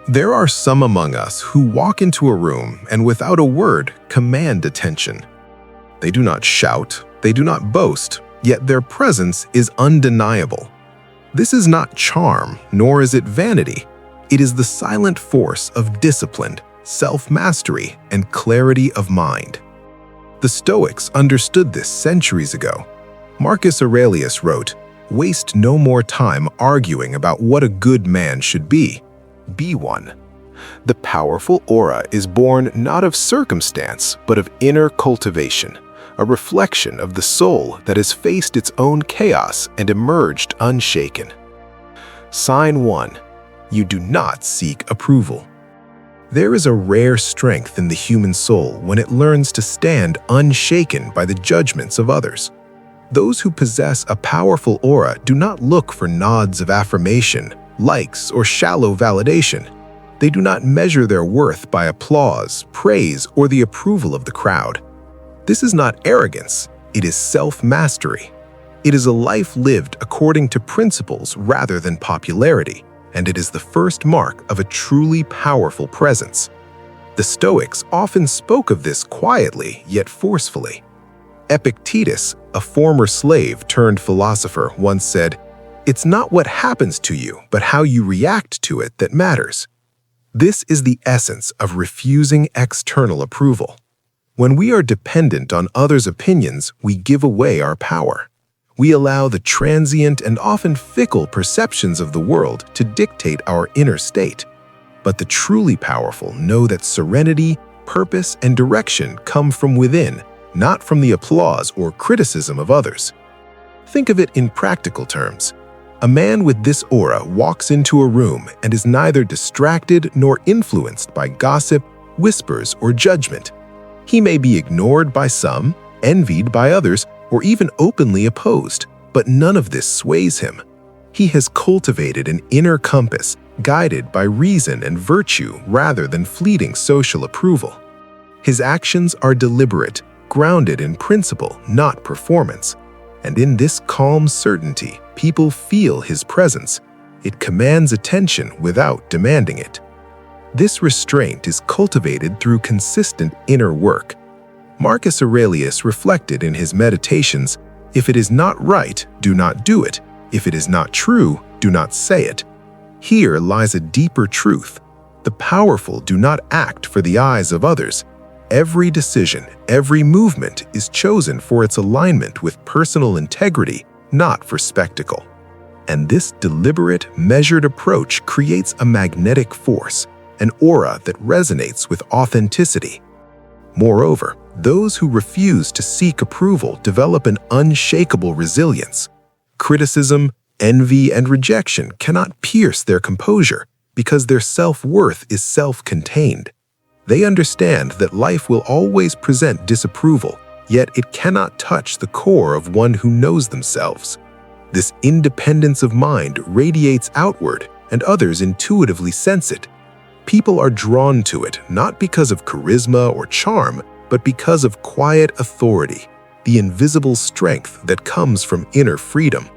There are some among us who walk into a room and without a word command attention. They do not shout, they do not boast, yet their presence is undeniable. This is not charm, nor is it vanity. It is the silent force of discipline, self-mastery, and clarity of mind. The Stoics understood this centuries ago. Marcus Aurelius wrote, "Waste no more time arguing about what a good man should be. Be one." The powerful aura is born not of circumstance, but of inner cultivation, a reflection of the soul that has faced its own chaos and emerged unshaken. Sign 1. You do not seek approval. There is a rare strength in the human soul when it learns to stand unshaken by the judgments of others. Those who possess a powerful aura do not look for nods of affirmation, likes, or shallow validation. They do not measure their worth by applause, praise, or the approval of the crowd. This is not arrogance, it is self-mastery. It is a life lived according to principles rather than popularity, and it is the first mark of a truly powerful presence. The Stoics often spoke of this quietly yet forcefully. Epictetus, a former slave turned philosopher, once said, "It's not what happens to you, but how you react to it that matters." This is the essence of refusing external approval. When we are dependent on others' opinions, we give away our power. We allow the transient and often fickle perceptions of the world to dictate our inner state. But the truly powerful know that serenity, purpose, and direction come from within, not from the applause or criticism of others. Think of it in practical terms. A man with this aura walks into a room and is neither distracted nor influenced by gossip, whispers, or judgment. He may be ignored by some, envied by others, or even openly opposed, but none of this sways him. He has cultivated an inner compass, guided by reason and virtue rather than fleeting social approval. His actions are deliberate, grounded in principle, not performance. And in this calm certainty, people feel his presence. It commands attention without demanding it. This restraint is cultivated through consistent inner work. Marcus Aurelius reflected in his meditations, "If it is not right, do not do it. If it is not true, do not say it." Here lies a deeper truth. The powerful do not act for the eyes of others. Every decision, every movement is chosen for its alignment with personal integrity, not for spectacle. And this deliberate, measured approach creates a magnetic force, an aura that resonates with authenticity. Moreover, those who refuse to seek approval develop an unshakable resilience. Criticism, envy, and rejection cannot pierce their composure because their self-worth is self-contained. They understand that life will always present disapproval, yet it cannot touch the core of one who knows themselves. This independence of mind radiates outward, and others intuitively sense it. People are drawn to it not because of charisma or charm, but because of quiet authority, the invisible strength that comes from inner freedom.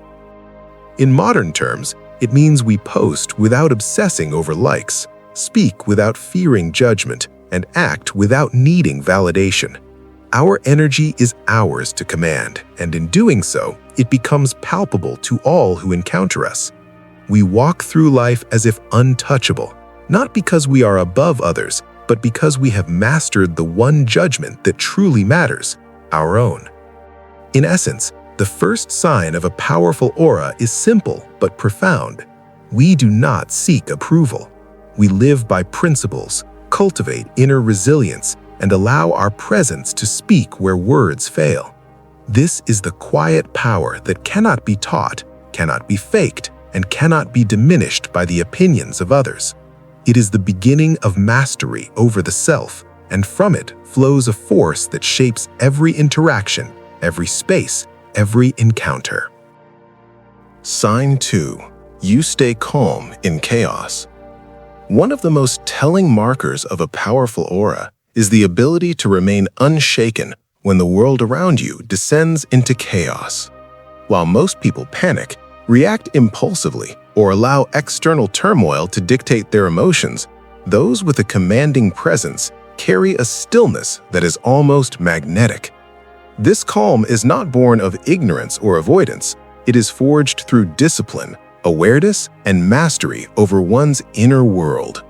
In modern terms, it means we post without obsessing over likes, speak without fearing judgment, and act without needing validation. Our energy is ours to command, and in doing so, it becomes palpable to all who encounter us. We walk through life as if untouchable, not because we are above others, but because we have mastered the one judgment that truly matters, our own. In essence, the first sign of a powerful aura is simple but profound. We do not seek approval. We live by principles, cultivate inner resilience, and allow our presence to speak where words fail. This is the quiet power that cannot be taught, cannot be faked, and cannot be diminished by the opinions of others. It is the beginning of mastery over the self, and from it flows a force that shapes every interaction, every space, every encounter. Sign 2. You stay calm in chaos. One of the most telling markers of a powerful aura is the ability to remain unshaken when the world around you descends into chaos. While most people panic, react impulsively, or allow external turmoil to dictate their emotions, Those with a commanding presence carry a stillness that is almost magnetic. This calm is not born of ignorance or avoidance. It is forged through discipline, awareness, and mastery over one's inner world.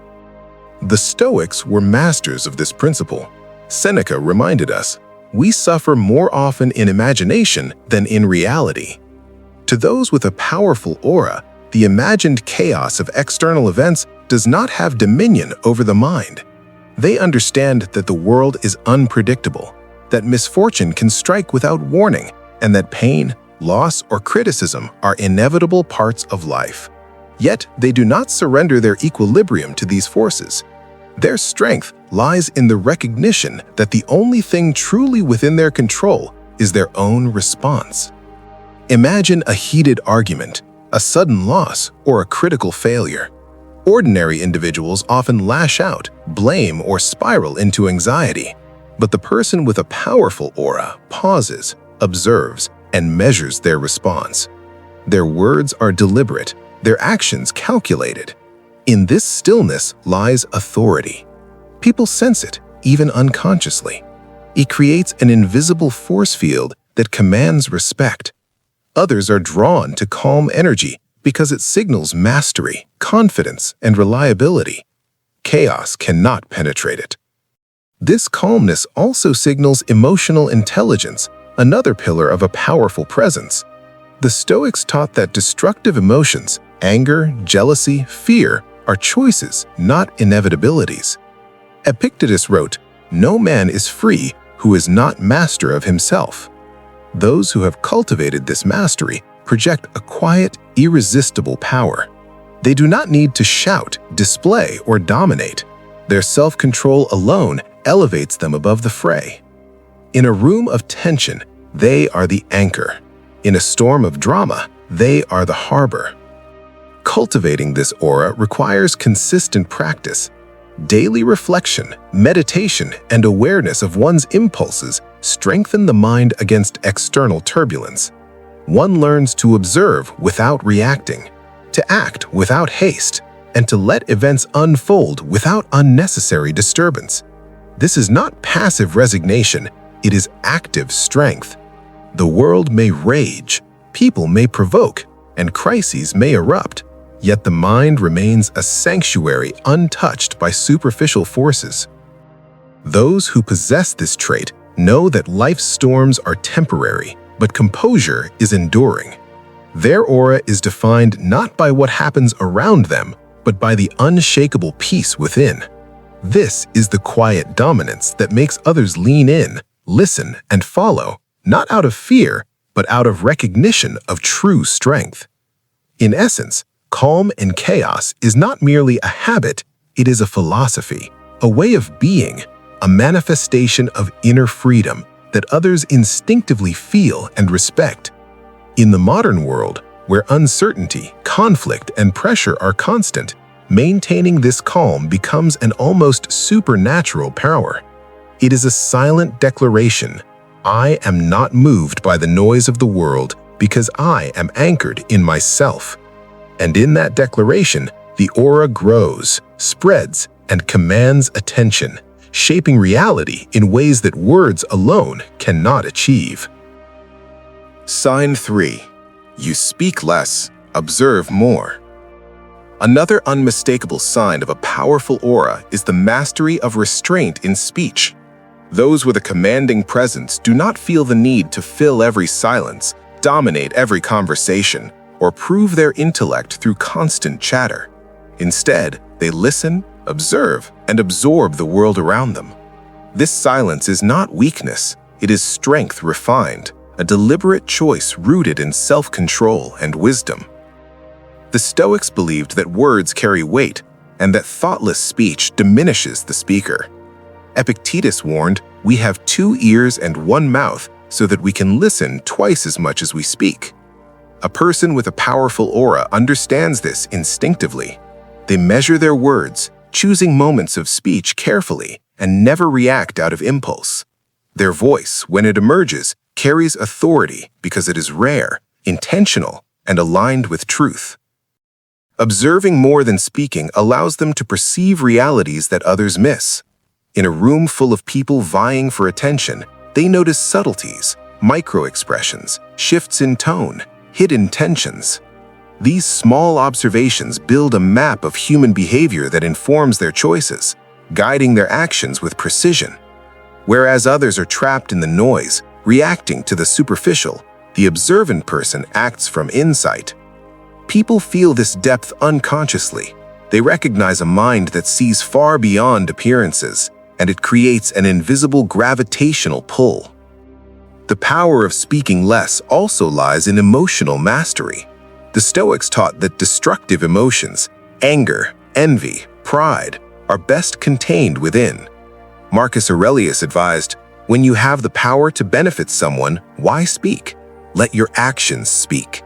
The Stoics were masters of this principle. Seneca reminded us, "We suffer more often in imagination than in reality." To those with a powerful aura, the imagined chaos of external events does not have dominion over the mind. They understand that the world is unpredictable, that misfortune can strike without warning, and that pain, loss, or criticism are inevitable parts of life. Yet they do not surrender their equilibrium to these forces. Their strength lies in the recognition that the only thing truly within their control is their own response. Imagine a heated argument, a sudden loss, or a critical failure. Ordinary individuals often lash out, blame, or spiral into anxiety. But the person with a powerful aura pauses, observes, and measures their response. Their words are deliberate, their actions calculated. In this stillness lies authority. People sense it, even unconsciously. It creates an invisible force field that commands respect. Others are drawn to calm energy because it signals mastery, confidence, and reliability. Chaos cannot penetrate it. This calmness also signals emotional intelligence, another pillar of a powerful presence. The Stoics taught that destructive emotions, anger, jealousy, fear, are choices, not inevitabilities. Epictetus wrote, "No man is free who is not master of himself." Those who have cultivated this mastery project a quiet, irresistible power. They do not need to shout, display, or dominate. Their self-control alone elevates them above the fray. In a room of tension, they are the anchor. In a storm of drama, they are the harbor. Cultivating this aura requires consistent practice. Daily reflection, meditation, and awareness of one's impulses strengthen the mind against external turbulence. One learns to observe without reacting, to act without haste, and to let events unfold without unnecessary disturbance. This is not passive resignation, it is active strength. The world may rage, people may provoke, and crises may erupt, yet the mind remains a sanctuary untouched by superficial forces. Those who possess this trait know that life's storms are temporary, but composure is enduring. Their aura is defined not by what happens around them, but by the unshakable peace within. This is the quiet dominance that makes others lean in, listen, and follow, not out of fear, but out of recognition of true strength. In essence, calm in chaos is not merely a habit, it is a philosophy, a way of being, a manifestation of inner freedom that others instinctively feel and respect. In the modern world, where uncertainty, conflict, and pressure are constant, maintaining this calm becomes an almost supernatural power. It is a silent declaration, "I am not moved by the noise of the world because I am anchored in myself." And in that declaration, the aura grows, spreads, and commands attention, shaping reality in ways that words alone cannot achieve. Sign 3. You speak less, observe more. Another unmistakable sign of a powerful aura is the mastery of restraint in speech. Those with a commanding presence do not feel the need to fill every silence, dominate every conversation, or prove their intellect through constant chatter. Instead, they listen, observe, and absorb the world around them. This silence is not weakness, it is strength refined, a deliberate choice rooted in self-control and wisdom. The Stoics believed that words carry weight and that thoughtless speech diminishes the speaker. Epictetus warned, "We have 2 ears and 1 mouth so that we can listen twice as much as we speak." A person with a powerful aura understands this instinctively. They measure their words, choosing moments of speech carefully, and never react out of impulse. Their voice, when it emerges, carries authority because it is rare, intentional, and aligned with truth. Observing more than speaking allows them to perceive realities that others miss. In a room full of people vying for attention, they notice subtleties, micro-expressions, shifts in tone, hidden tensions. These small observations build a map of human behavior that informs their choices, guiding their actions with precision. Whereas others are trapped in the noise, reacting to the superficial, the observant person acts from insight. People feel this depth unconsciously. They recognize a mind that sees far beyond appearances, and it creates an invisible gravitational pull. The power of speaking less also lies in emotional mastery. The Stoics taught that destructive emotions, anger, envy, pride, are best contained within. Marcus Aurelius advised, "When you have the power to benefit someone, why speak? Let your actions speak."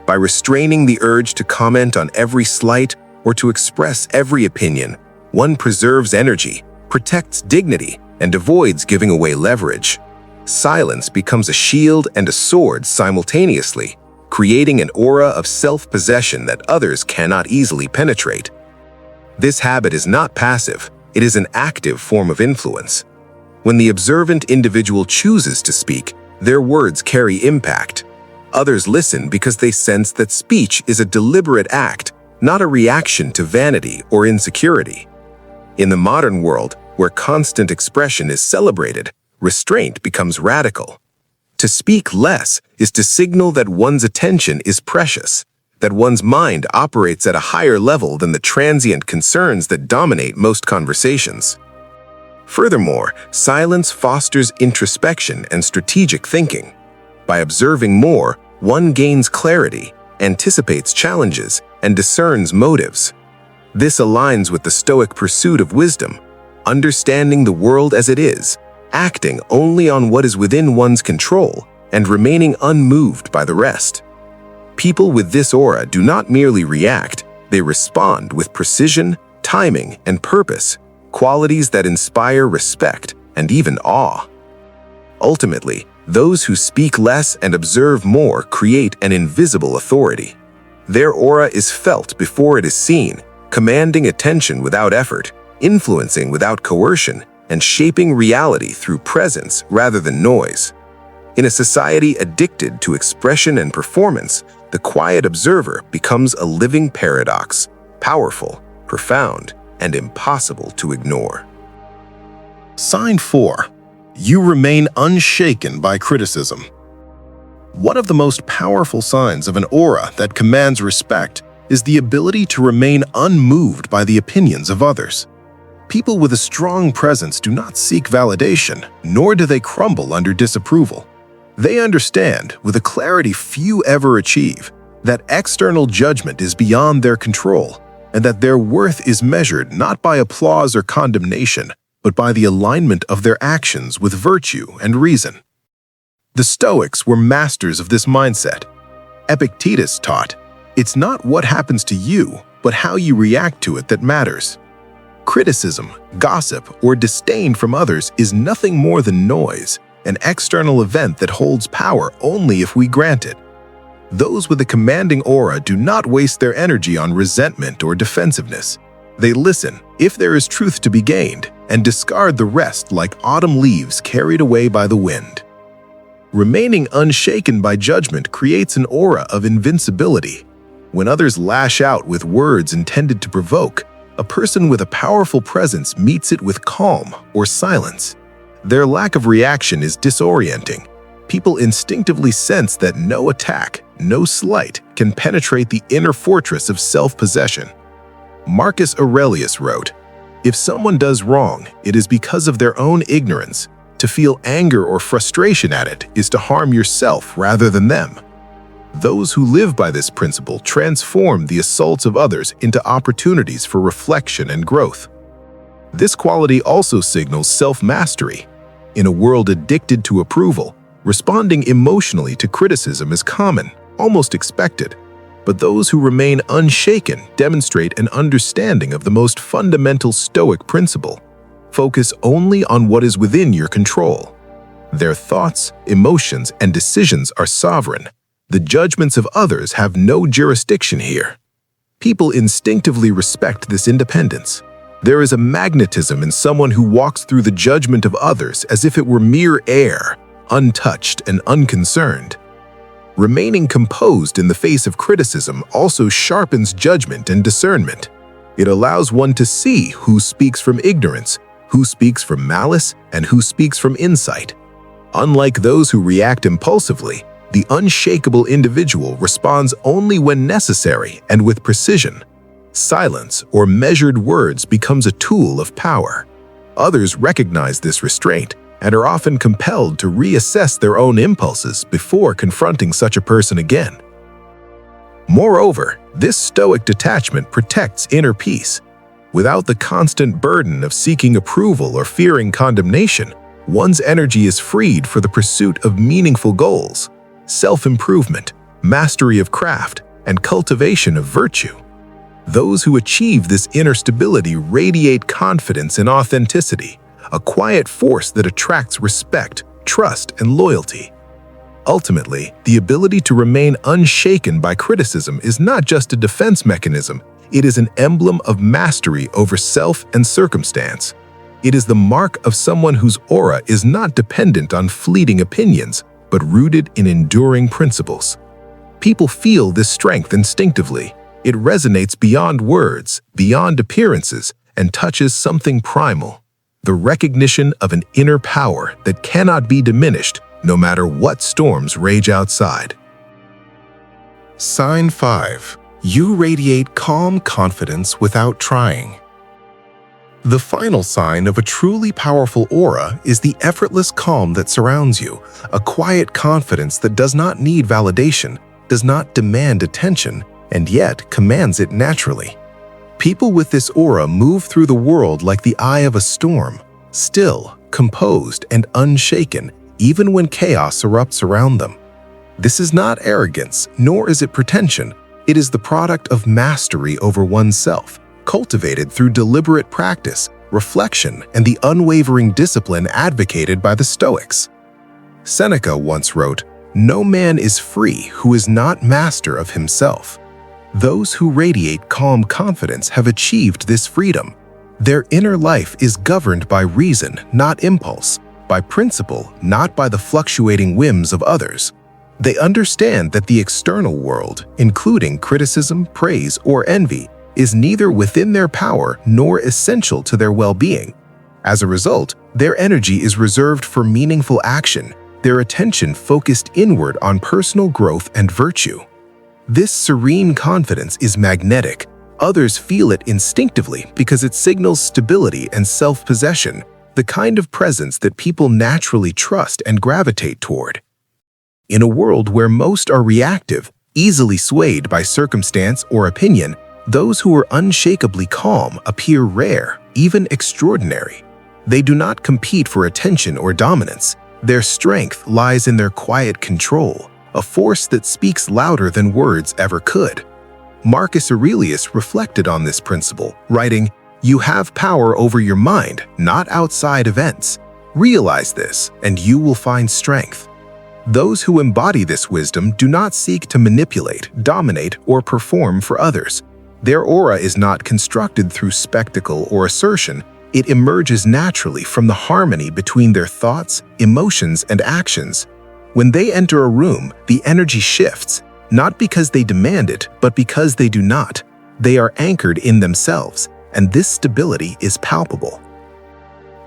By restraining the urge to comment on every slight or to express every opinion, one preserves energy, protects dignity, and avoids giving away leverage. Silence becomes a shield and a sword simultaneously, creating an aura of self-possession that others cannot easily penetrate. This habit is not passive, it is an active form of influence. When the observant individual chooses to speak, their words carry impact. Others listen because they sense that speech is a deliberate act, not a reaction to vanity or insecurity. In the modern world, where constant expression is celebrated, restraint becomes radical. To speak less is to signal that one's attention is precious, that one's mind operates at a higher level than the transient concerns that dominate most conversations. Furthermore, silence fosters introspection and strategic thinking. By observing more, one gains clarity, anticipates challenges, and discerns motives. This aligns with the Stoic pursuit of wisdom, understanding the world as it is, acting only on what is within one's control, and remaining unmoved by the rest. People with this aura do not merely react, they respond with precision, timing, and purpose, qualities that inspire respect and even awe. Ultimately, those who speak less and observe more create an invisible authority. Their aura is felt before it is seen, commanding attention without effort, influencing without coercion, and shaping reality through presence rather than noise. In a society addicted to expression and performance, the quiet observer becomes a living paradox, powerful, profound, and impossible to ignore. Sign 4. You remain unshaken by criticism. One of the most powerful signs of an aura that commands respect is the ability to remain unmoved by the opinions of others. People with a strong presence do not seek validation, nor do they crumble under disapproval. They understand, with a clarity few ever achieve, that external judgment is beyond their control, and that their worth is measured not by applause or condemnation, but by the alignment of their actions with virtue and reason. The Stoics were masters of this mindset. Epictetus taught, "It's not what happens to you, but how you react to it that matters." Criticism, gossip, or disdain from others is nothing more than noise, an external event that holds power only if we grant it. Those with a commanding aura do not waste their energy on resentment or defensiveness. They listen, if there is truth to be gained, and discard the rest like autumn leaves carried away by the wind. Remaining unshaken by judgment creates an aura of invincibility. When others lash out with words intended to provoke, a person with a powerful presence meets it with calm or silence. Their lack of reaction is disorienting. People instinctively sense that no attack, no slight, can penetrate the inner fortress of self-possession. Marcus Aurelius wrote, "If someone does wrong, it is because of their own ignorance. To feel anger or frustration at it is to harm yourself rather than them." Those who live by this principle transform the assaults of others into opportunities for reflection and growth. This quality also signals self-mastery. In a world addicted to approval, responding emotionally to criticism is common, almost expected. But those who remain unshaken demonstrate an understanding of the most fundamental Stoic principle. Focus only on what is within your control. Their thoughts, emotions, and decisions are sovereign. The judgments of others have no jurisdiction here. People instinctively respect this independence. There is a magnetism in someone who walks through the judgment of others as if it were mere air, untouched and unconcerned. Remaining composed in the face of criticism also sharpens judgment and discernment. It allows one to see who speaks from ignorance, who speaks from malice, and who speaks from insight. Unlike those who react impulsively, the unshakable individual responds only when necessary and with precision. Silence or measured words becomes a tool of power. Others recognize this restraint and are often compelled to reassess their own impulses before confronting such a person again. Moreover, this Stoic detachment protects inner peace. Without the constant burden of seeking approval or fearing condemnation, one's energy is freed for the pursuit of meaningful goals, self-improvement, mastery of craft, and cultivation of virtue. Those who achieve this inner stability radiate confidence and authenticity, a quiet force that attracts respect, trust, and loyalty. Ultimately, the ability to remain unshaken by criticism is not just a defense mechanism, it is an emblem of mastery over self and circumstance. It is the mark of someone whose aura is not dependent on fleeting opinions, but rooted in enduring principles. People feel this strength instinctively. It resonates beyond words, beyond appearances, and touches something primal, the recognition of an inner power that cannot be diminished no matter what storms rage outside. Sign 5. You radiate calm confidence without trying. The final sign of a truly powerful aura is the effortless calm that surrounds you, a quiet confidence that does not need validation, does not demand attention, and yet commands it naturally. People with this aura move through the world like the eye of a storm, still, composed, and unshaken, even when chaos erupts around them. This is not arrogance, nor is it pretension. It is the product of mastery over oneself, cultivated through deliberate practice, reflection, and the unwavering discipline advocated by the Stoics. Seneca once wrote, "No man is free who is not master of himself." Those who radiate calm confidence have achieved this freedom. Their inner life is governed by reason, not impulse, by principle, not by the fluctuating whims of others. They understand that the external world, including criticism, praise, or envy, is neither within their power nor essential to their well-being. As a result, their energy is reserved for meaningful action, their attention focused inward on personal growth and virtue. This serene confidence is magnetic. Others feel it instinctively because it signals stability and self-possession, the kind of presence that people naturally trust and gravitate toward. In a world where most are reactive, easily swayed by circumstance or opinion, those who are unshakably calm appear rare, even extraordinary. They do not compete for attention or dominance. Their strength lies in their quiet control, a force that speaks louder than words ever could. Marcus Aurelius reflected on this principle, writing, "You have power over your mind, not outside events. Realize this, and you will find strength." Those who embody this wisdom do not seek to manipulate, dominate, or perform for others. Their aura is not constructed through spectacle or assertion. It emerges naturally from the harmony between their thoughts, emotions, and actions. When they enter a room, the energy shifts, not because they demand it, but because they do not. They are anchored in themselves, and this stability is palpable.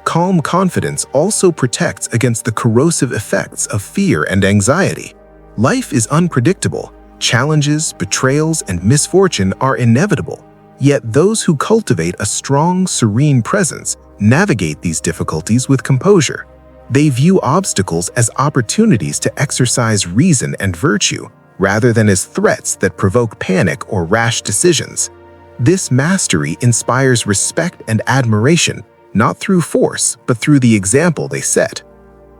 Calm confidence also protects against the corrosive effects of fear and anxiety. Life is unpredictable. Challenges, betrayals, and misfortune are inevitable. Yet those who cultivate a strong, serene presence navigate these difficulties with composure. They view obstacles as opportunities to exercise reason and virtue, rather than as threats that provoke panic or rash decisions. This mastery inspires respect and admiration, not through force, but through the example they set.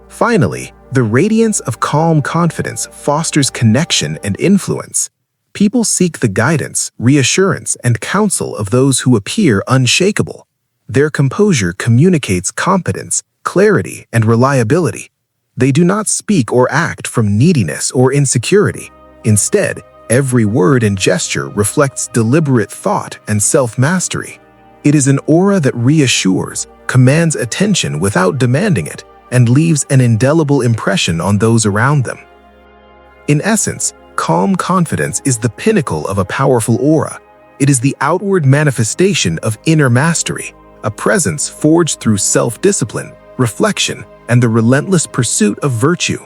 Finally, the radiance of calm confidence fosters connection and influence. People seek the guidance, reassurance, and counsel of those who appear unshakable. Their composure communicates competence, clarity, and reliability. They do not speak or act from neediness or insecurity. Instead, Every word and gesture reflects deliberate thought and self-mastery. It is an aura that reassures, commands attention without demanding it, and leaves an indelible impression on those around them. In essence, calm confidence is the pinnacle of a powerful aura. It is the outward manifestation of inner mastery, a presence forged through self-discipline, reflection, and the relentless pursuit of virtue.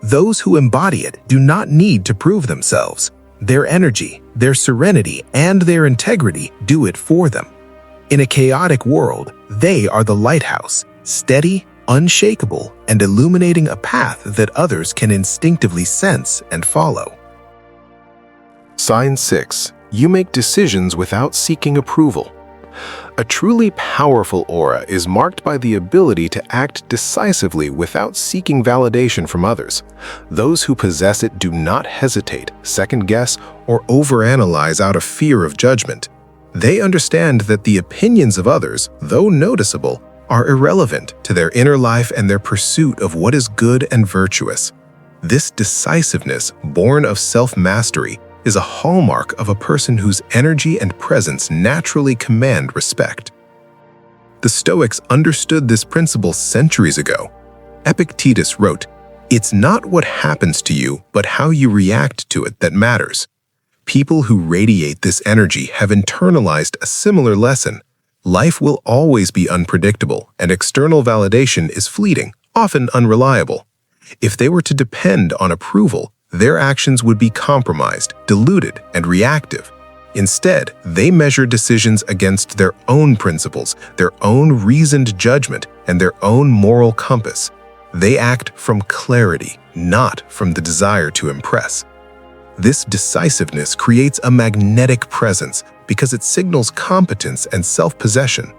Those who embody it do not need to prove themselves. Their energy, their serenity, and their integrity do it for them. In a chaotic world, they are the lighthouse, steady, unshakable, and illuminating a path that others can instinctively sense and follow. Sign 6. You make decisions without seeking approval. A truly powerful aura is marked by the ability to act decisively without seeking validation from others. Those who possess it do not hesitate, second-guess, or overanalyze out of fear of judgment. They understand that the opinions of others, though noticeable, are irrelevant to their inner life and their pursuit of what is good and virtuous. This decisiveness, born of self-mastery, is a hallmark of a person whose energy and presence naturally command respect. The Stoics understood this principle centuries ago. Epictetus wrote, "It's not what happens to you, but how you react to it that matters." People who radiate this energy have internalized a similar lesson. Life will always be unpredictable, and external validation is fleeting, often unreliable. If they were to depend on approval, their actions would be compromised, diluted, and reactive. Instead, they measure decisions against their own principles, their own reasoned judgment, and their own moral compass. They act from clarity, not from the desire to impress. This decisiveness creates a magnetic presence because it signals competence and self-possession.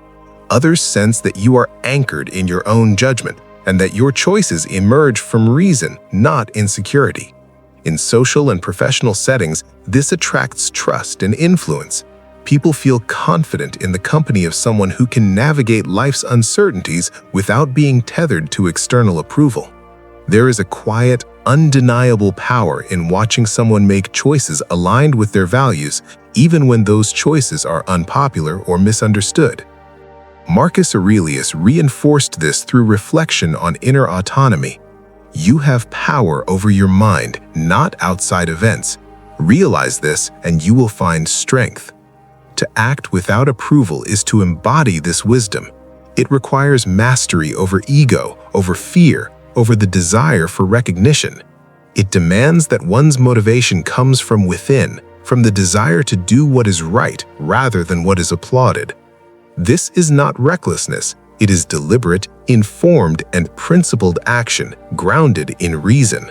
Others sense that you are anchored in your own judgment and that your choices emerge from reason, not insecurity. In social and professional settings, this attracts trust and influence. People feel confident in the company of someone who can navigate life's uncertainties without being tethered to external approval. There is a quiet, undeniable power in watching someone make choices aligned with their values, even when those choices are unpopular or misunderstood. Marcus Aurelius reinforced this through reflection on inner autonomy. You have power over your mind, not outside events. Realize this, and you will find strength. To act without approval is to embody this wisdom. It requires mastery over ego, over fear, over the desire for recognition. It demands that one's motivation comes from within, from the desire to do what is right rather than what is applauded. This is not recklessness. It is deliberate, informed, and principled action grounded in reason.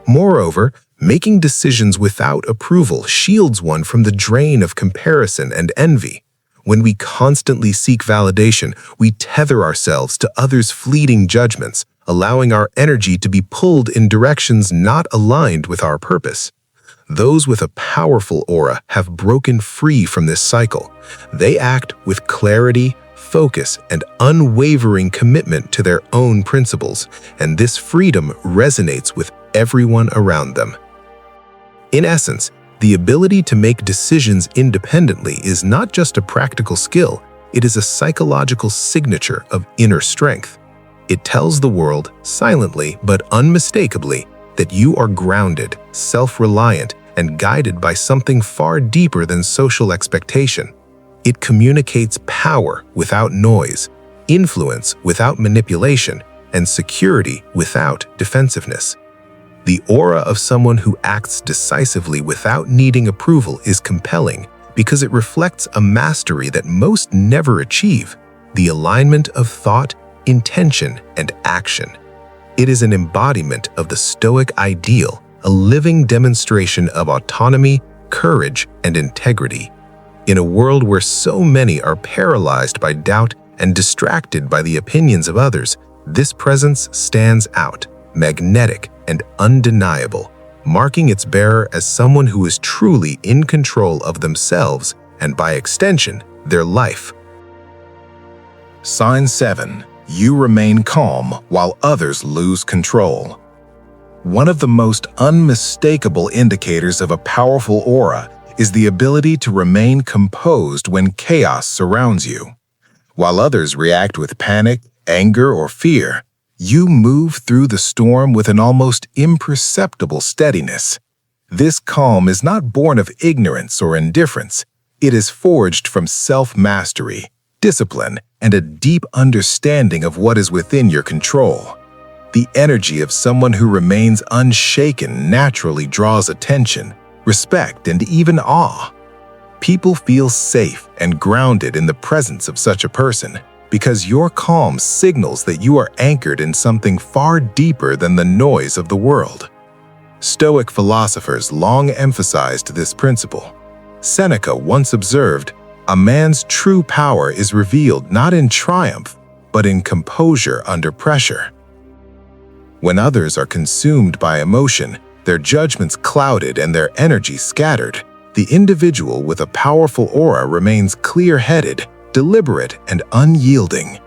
Moreover, making decisions without approval shields one from the drain of comparison and envy. When we constantly seek validation, we tether ourselves to others' fleeting judgments, allowing our energy to be pulled in directions not aligned with our purpose. Those with a powerful aura have broken free from this cycle. They act with clarity, focus, and unwavering commitment to their own principles, and this freedom resonates with everyone around them. In essence, the ability to make decisions independently is not just a practical skill, it is a psychological signature of inner strength. It tells the world, silently but unmistakably, that you are grounded, self-reliant, and guided by something far deeper than social expectation. It communicates power without noise, influence without manipulation, and security without defensiveness. The aura of someone who acts decisively without needing approval is compelling because it reflects a mastery that most never achieve, the alignment of thought, intention, and action. It is an embodiment of the Stoic ideal, a living demonstration of autonomy, courage, and integrity. In a world where so many are paralyzed by doubt and distracted by the opinions of others, this presence stands out, magnetic and undeniable, marking its bearer as someone who is truly in control of themselves and, by extension, their life. Sign 7. You remain calm while others lose control. One of the most unmistakable indicators of a powerful aura is the ability to remain composed when chaos surrounds you. While others react with panic, anger, or fear, you move through the storm with an almost imperceptible steadiness. This calm is not born of ignorance or indifference. It is forged from self-mastery, discipline, and a deep understanding of what is within your control. The energy of someone who remains unshaken naturally draws attention, respect, and even awe. People feel safe and grounded in the presence of such a person because your calm signals that you are anchored in something far deeper than the noise of the world. Stoic philosophers long emphasized this principle. Seneca once observed, "A man's true power is revealed not in triumph, but in composure under pressure." When others are consumed by emotion, their judgments clouded and their energy scattered, the individual with a powerful aura remains clear-headed, deliberate, and unyielding.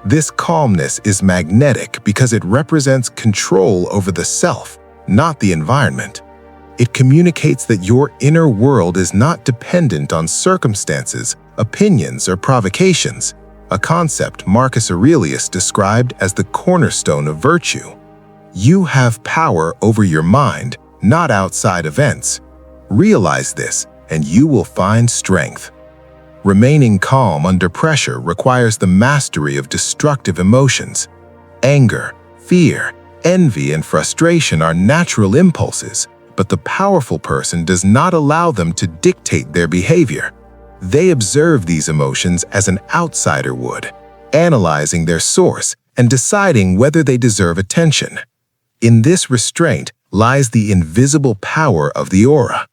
This calmness is magnetic because it represents control over the self, not the environment. It communicates that your inner world is not dependent on circumstances, opinions, or provocations, a concept Marcus Aurelius described as the cornerstone of virtue. You have power over your mind, not outside events. Realize this, and you will find strength. Remaining calm under pressure requires the mastery of destructive emotions. Anger, fear, envy, and frustration are natural impulses, but the powerful person does not allow them to dictate their behavior. They observe these emotions as an outsider would, analyzing their source and deciding whether they deserve attention. In this restraint lies the invisible power of the aura.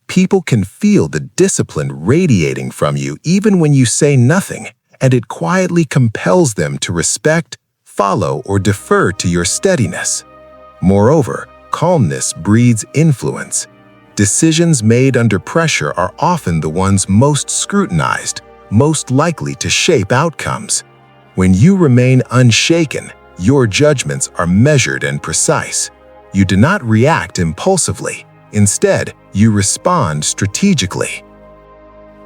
People can feel the discipline radiating from you even when you say nothing, and it quietly compels them to respect, follow, or defer to your steadiness. Moreover, calmness breeds influence. Decisions made under pressure are often the ones most scrutinized, most likely to shape outcomes. When you remain unshaken, your judgments are measured and precise. You do not react impulsively. Instead, you respond strategically.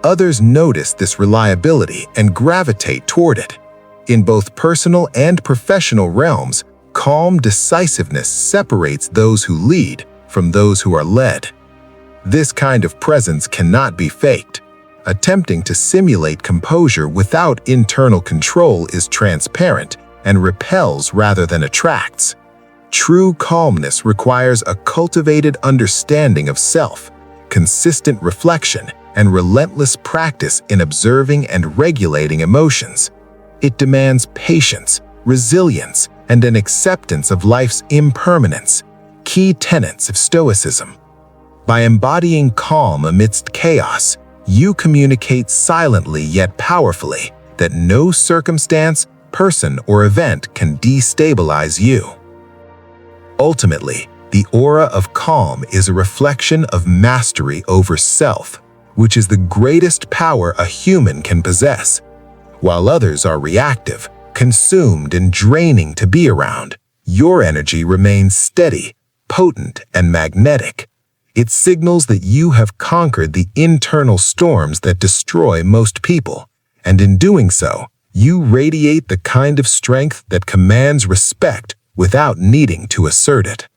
Others notice this reliability and gravitate toward it. In both personal and professional realms, calm decisiveness separates those who lead from those who are led. This kind of presence cannot be faked. Attempting to simulate composure without internal control is transparent and repels rather than attracts. True calmness requires a cultivated understanding of self, consistent reflection, and relentless practice in observing and regulating emotions. It demands patience, resilience, and an acceptance of life's impermanence, key tenets of Stoicism. By embodying calm amidst chaos, you communicate silently yet powerfully that no circumstance, person, or event can destabilize you. Ultimately, the aura of calm is a reflection of mastery over self, which is the greatest power a human can possess. While others are reactive, consumed, and draining to be around, your energy remains steady, potent, and magnetic. It signals that you have conquered the internal storms that destroy most people, and in doing so, you radiate the kind of strength that commands respect without needing to assert it.